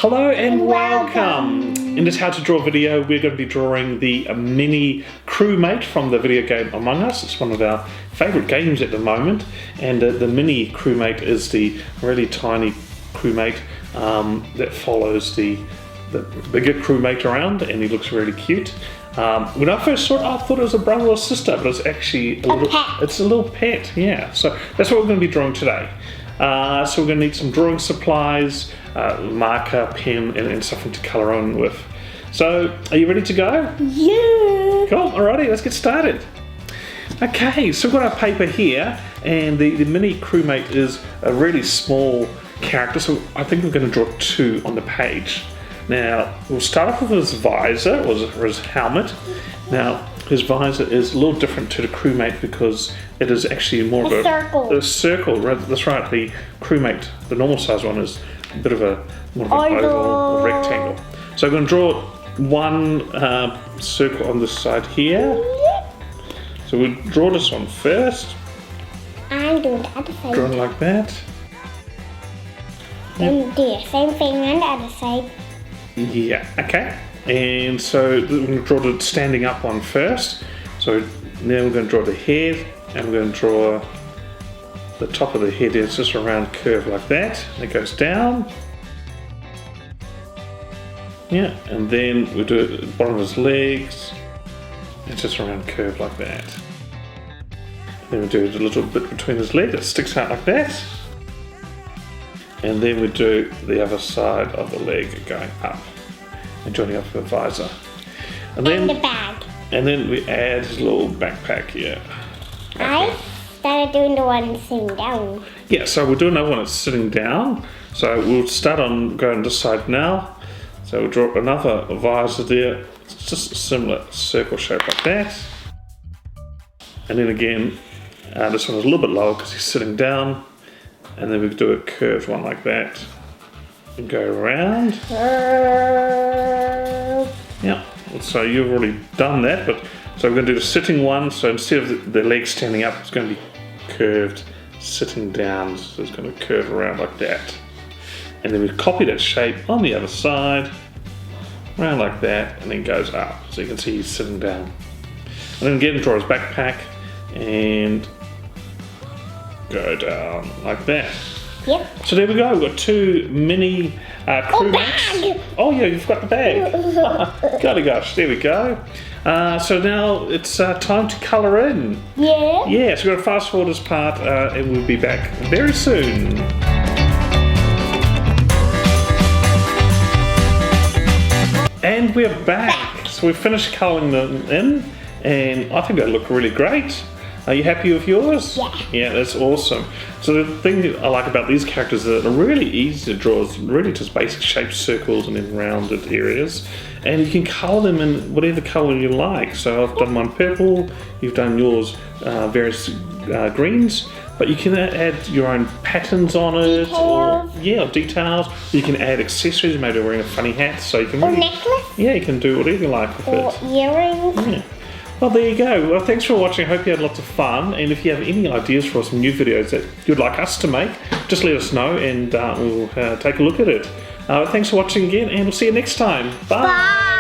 Hello and welcome! In this how to draw video we're going to be drawing the Mini Crewmate from the video game Among Us. It's one of our favourite games at the moment, and the Mini Crewmate is the really tiny crewmate that follows the bigger crewmate around, and he looks really cute. When I first saw it I thought it was a brother or sister, but it's actually it's a little pet, yeah. So that's what we're going to be drawing today. So we're going to need some drawing supplies, marker, pen, and something to colour on with. So, are you ready to go? Yeah! Cool, alrighty, let's get started. Okay, so we've got our paper here, and the Mini Crewmate is a really small character, so I think we're going to draw two on the page. Now, we'll start off with his visor, or his helmet. Now, his visor is a little different to the crewmate because it is actually more of a circle. That's right, the crewmate, the normal size one, is a bit of a more of an oval or rectangle. So I'm going to draw one circle on this side here. So we'll draw this one first. I'm doing the other side. Draw it like that. And do the same thing on the other side. Yeah, okay. And so we're going to draw the standing up one first. So now we're going to draw the head, and we're going to draw the top of the head. It's just a round curve like that. And it goes down. Yeah, and then we do it at the bottom of his legs. It's just a round curve like that. Then we do it a little bit between his legs. It sticks out like that. And then we do the other side of the leg going up and joining up with the visor. And then the bag. And then we add his little backpack here. I started doing the one sitting down. Yeah, so we'll do another one that's sitting down. So we'll start on going this side now. So we'll draw another visor there. It's just a similar circle shape like that. And then again, this one is a little bit lower because he's sitting down. And then we do a curved one like that. And go around. Yeah, so you've already done that, but so we're going to do the sitting one. So instead of the legs standing up, it's going to be curved sitting down. So it's going to curve around like that. And then we copy that shape on the other side, around like that, and then goes up. So you can see he's sitting down. And then again, draw his backpack and go down like that. Yep. So there we go. We've got two mini crewmates. Oh yeah, you've got the bag. Golly gosh, there we go. So now it's time to colour in. Yeah. Yeah. So we're gonna fast forward this part, and we'll be back very soon. And we're back. So we've finished colouring them in, and I think they look really great. Are you happy with yours? Yeah. Yeah, that's awesome. So the thing that I like about these characters is that they're really easy to draw. It's really just basic shaped circles and then rounded areas. And you can colour them in whatever colour you like. So I've done mine purple, you've done yours various greens, but you can add your own patterns on it. Or details. You can add accessories, maybe wearing a funny hat. So you can really, necklace. Yeah, you can do whatever you like with it. Earrings. Yeah. Well, there you go. Well, thanks for watching. I hope you had lots of fun. And if you have any ideas for some new videos that you'd like us to make, just let us know and we'll take a look at it. Thanks for watching again, and we'll see you next time. Bye. Bye.